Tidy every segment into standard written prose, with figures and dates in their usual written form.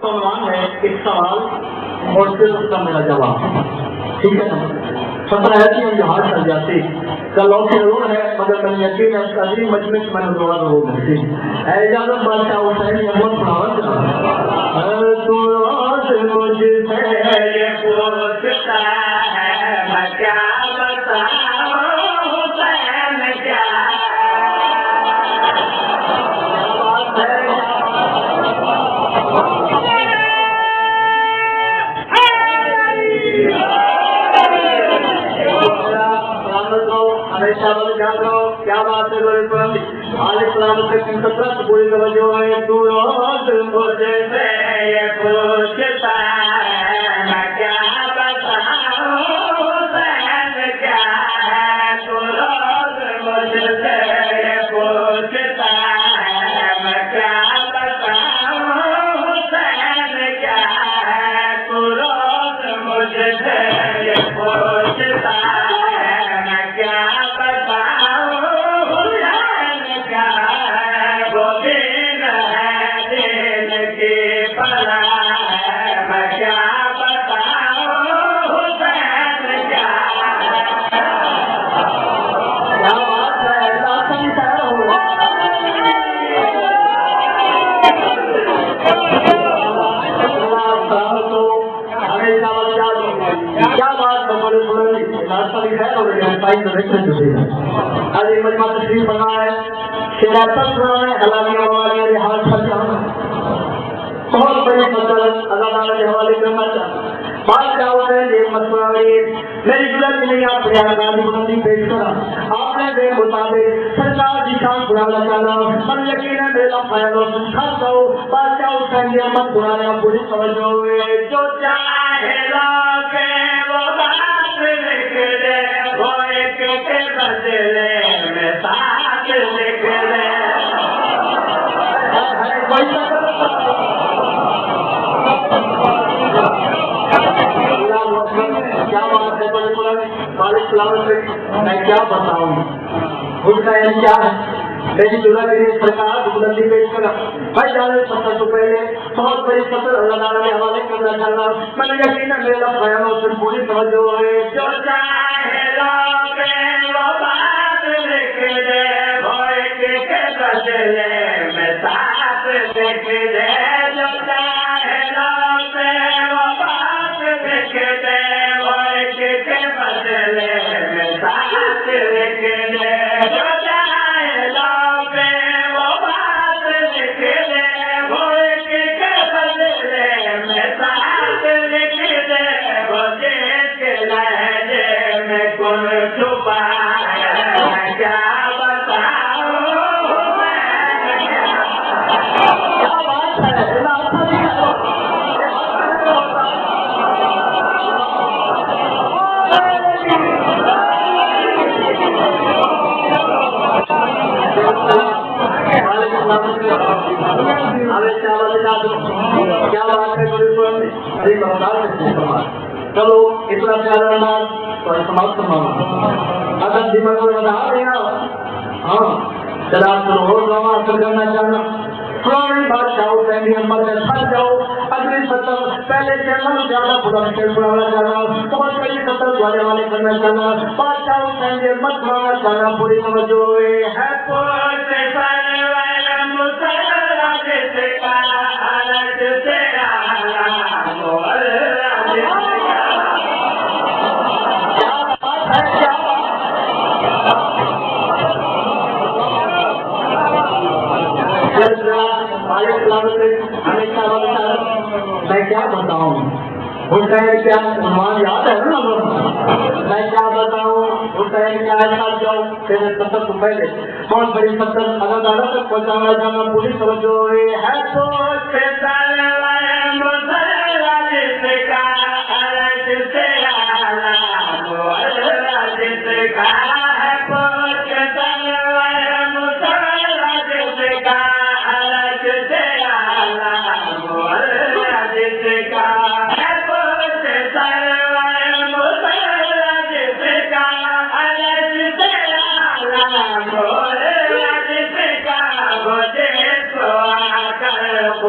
सवाल है, एक सवाल और फिर उसका मेरा जवाब, ठीक है ना? खतरा है कि हम जहाज चल जाते, कल और जरूर है, मगर मैं यकीन है अजीम मजलिस में दोबारा जरूर मिलती है। इजाजत बादशाह हुसैन अहमद फरावर तू रोज मुझसे ये पूछता है मैं क्या बताऊं हुसैन क्या क्या बात है पूरी तवज्जो है। तू रोज मुझसे ये पूछता है मैं क्या बताऊं हुसैन क्या है। तू रोज मुझसे ये पूछता है मैं क्या बताऊं हुसैन क्या है। तू रोज मुझसे ये पूछता है मैं क्या बहुत बड़ी फसल अल्लाह ताला के हवाले करना चाहता बादशाह ने ये मसला मेरी दुल्हन के लिए आप प्रयागराज बुलंदी पेश करा। आपने दे मुताबिक सरकार की शान बुलाना चाहना मन यकीन है मेरा फैलो खासा हो बादशाह हुसैन की अहमद बुलाना पूरी तवज्जो हुए। जो चाहे लोगे वो बात लिख दे वो एक के बदले में साथ लिख दे। क्या बात है मैं क्या बताऊं उसका यह क्या है। मेरी दुल्हन के लिए सरकार बुलंदी पेश करा। भाई जाने फसल तो पहले बहुत बड़ी फसल अल्लाह ताला के हवाले करना चाहना मैंने यकीन है मेरा बयान उसमें पूरी तवज्जो है। जो चाहे लोगे वो बात लिख दे वो एक के बदले में साथ लिख दे। जो चाहे लोगे वो बात लिख दे वो एक के बदले में साथ लिख दे। जो चाहे लोगे वो बात लिख दे वो एक के बदले में साथ लिख दे। वो जिसके लहजे में कुल छुपा है क्या बताऊं क्या बात है। क्या बात है चलो इतना प्यारा अंदाज तो समाप्त करना अगर दिमाग में बता देना। हाँ जरा हो जाओ असर करना चाहना पुरानी बादशाह हुसैन अहमद से थक जाओ। अगली सत्तर पहले चैनल ज्यादा बुलंद से सुनाना चाहना बहुत बड़ी सत्तर वाले वाले करना चाहना बादशाह हुसैन अहमद सुनाना चाहना पूरी तवज्जो है। मैं क्या बताऊं हुसैन क्या अनुमान याद है ना मैं क्या बताऊं हुसैन क्या जाओ तेरे सत्तर तो पहले बहुत बड़ी सत्तर अल्लाह ताला तक पहुंचाना जाना पूरी तवज्जो है। तो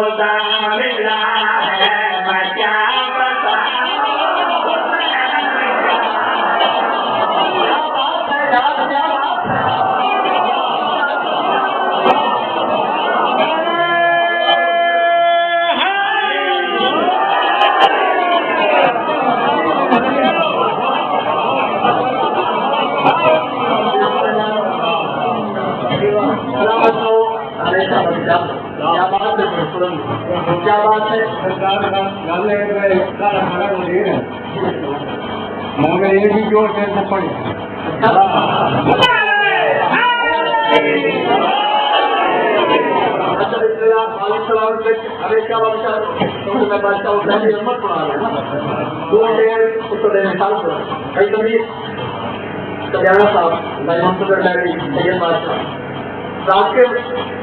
खुदा मिला है मैं क्या बताऊं। क्या बात है क्या बात है मगर ये भी जोर से पड़े अरे क्या बादशाह मैं बादशाह उठा मत पड़ा दो डेढ़ उत्तर देने साल कई कभी कल्याणा साहब सैयद बादशाह रात के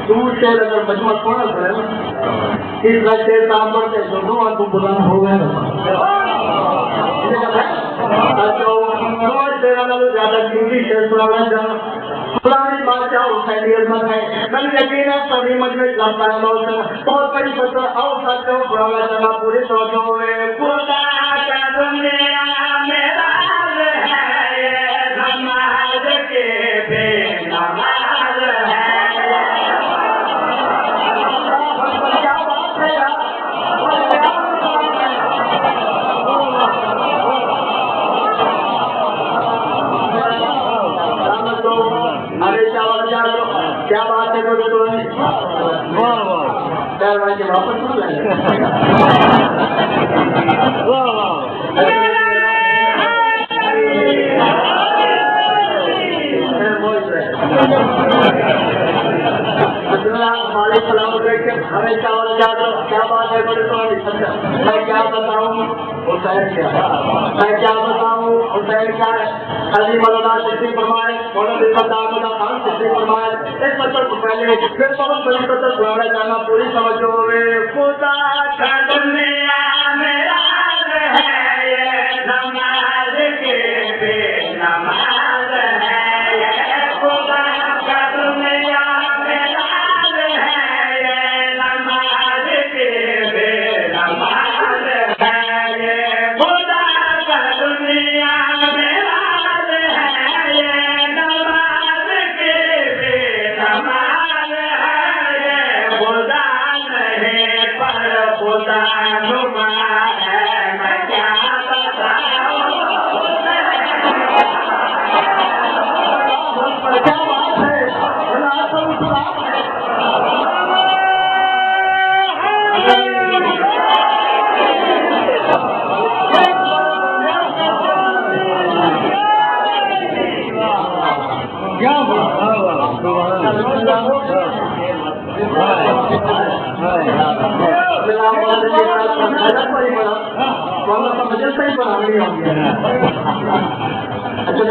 दूर से अगर मजबूत होना पड़े ना इस रास्ते काम करते तो दो आपको बुलाना हो गया ज्यादा टीवी से सुनाना जाना पुरानी बादशाह हुसैन में है मैंने यकीन है सभी मजलिस लगता है बहुत बड़ी फसल और साथियों पुराना जाना पूरी सोचो खुदा का दुनिया में राज है ये समाज के बेनमाज है। क्या बात है बोले तो चार बजे वापस सुन लेंगे हमें चावल क्या बात है बोले तो मैं क्या बताऊँ हुसैन क्या मैं क्या बताऊँ हुसैन क्या है अली मौलाना चिश्ती फरमाए मौलाना दामोदा खान चिश्ती फरमाए इस फसल को पहले फिर बहुत बड़ी फसल पुराना जाना पूरी समझो खुदा का दुनिया में राज है ये नमाज के बेनमाज है ये खुदा का दुनिया में राज है ये नमाज के बेनमाज है ये खुदा का दुनिया में राज है ये नमाज के बेनमाज है ये खुदा नहीं पर खुदा नुमा है मैं क्या बताऊं। क्या बात है मुझे सही पढ़ा नहीं होगी अच्छा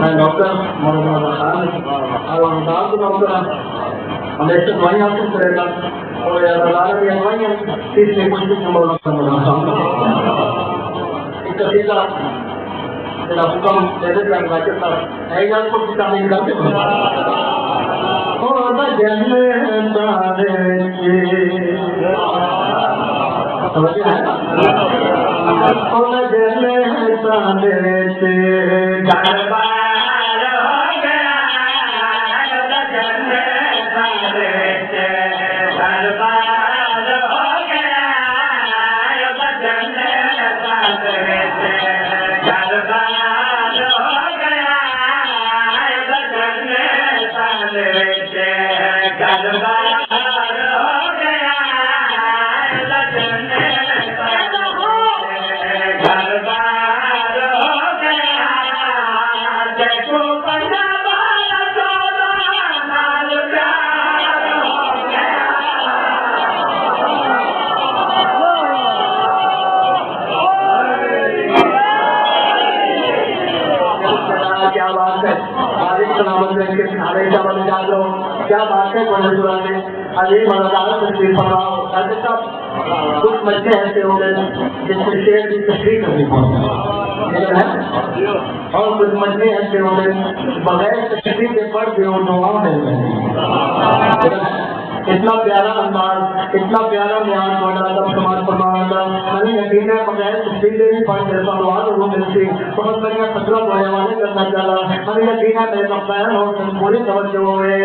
मैं डॉक्टर मोहम्मद खान और डॉक्टर हमेशा दवाइयाँ हासिल करेगा और दवाइयाँ तीसरे कुछ कसीदा तेरा हुक्म तेरे लगता है या कुछ नहीं करते और भजन से क्या बात है, बारिश सलामत रखे, हमेशा बन जा लो। क्या बात है पंडितुरा में अभी मजेदार तस्वीर पढ़ाओ। डॉक्टर साहब कुछ बच्चे ऐसे हो गए जिससे शेर की तस्वीर करनी है, और कुछ बच्चे ऐसे हो गए बगैर तस्वीर के पढ़ के वो दुआओं मिल गए। इतना प्यारा अंदाज, इतना प्यारा न्याय पढ़ रहा था समाज परमाणु मैंने यकीन है बगैर तस्वीर भी पढ़ के सलवार वो मिलती बहुत बढ़िया खतरा पढ़ने वाले करना चला। मैंने यकीन है मेरे फैन हो पूरी तवज्जो हुए।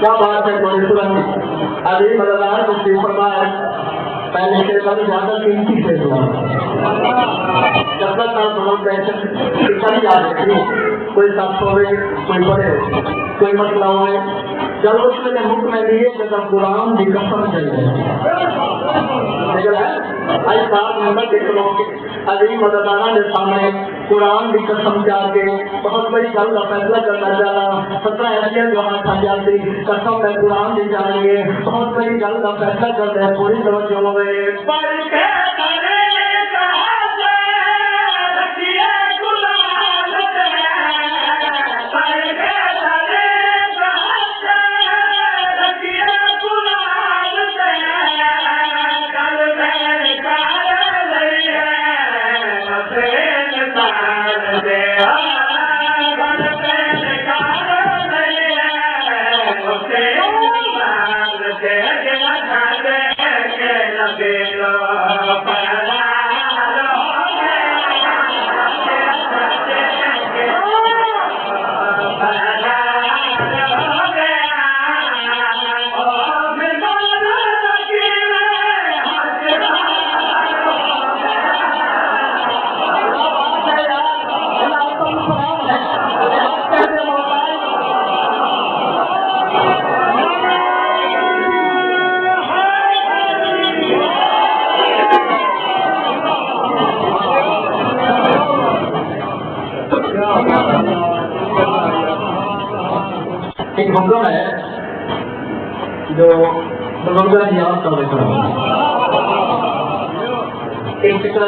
क्या बात है थोड़ी तुरंत अभी मजेदार तस्वीर फरमाए पहले के कभी ज्यादा कीमती से हुआ जब तक बहुत पैसे कभी याद रखी कोई सब होवे कोई बड़े कोई मतलब होवे जब उसने मुख में लिए जब कुरान की कसम चले आज बात नंबर देख लो अभी मददाना के सामने कुरान की कसम जाके बहुत बड़ी गल का फैसला करना चाह रहा 17 ऐसे जो हाथ आ जाती कसम में कुरान की जा रही है बहुत बड़ी गल का फैसला कर रहे हैं पूरी तवज्जो होवे। एक हुक्म है जो बुजुर्गों की याद कर देता हूँ एक फिक्र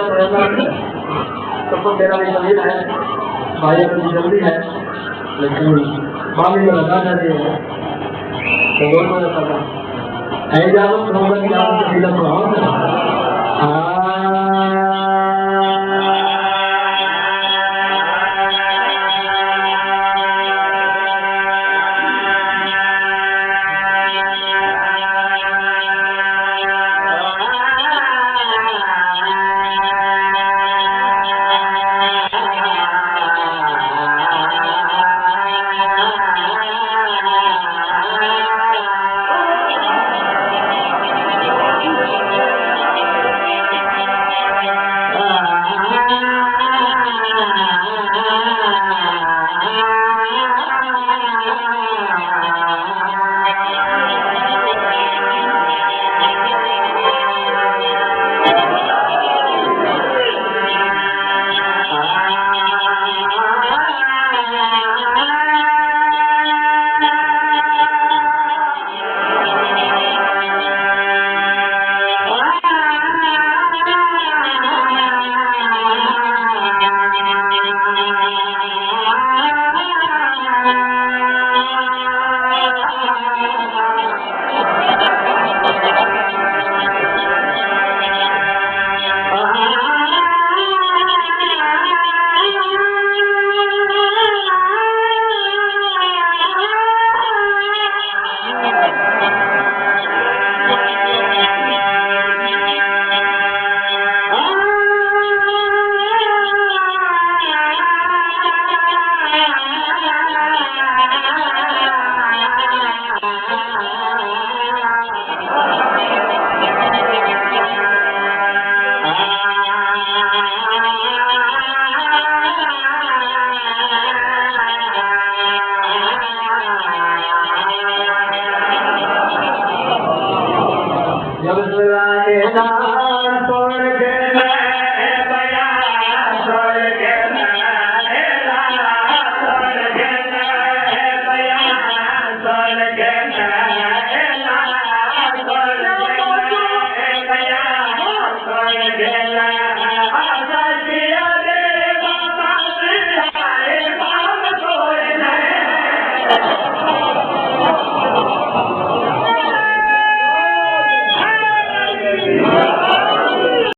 तो मेरा भी जमीन है भाई अपनी जल्दी है लेकिन पानी में लगा जाती है तो दोनों ने पता है जाओ प्रोग्राम क्या किला तो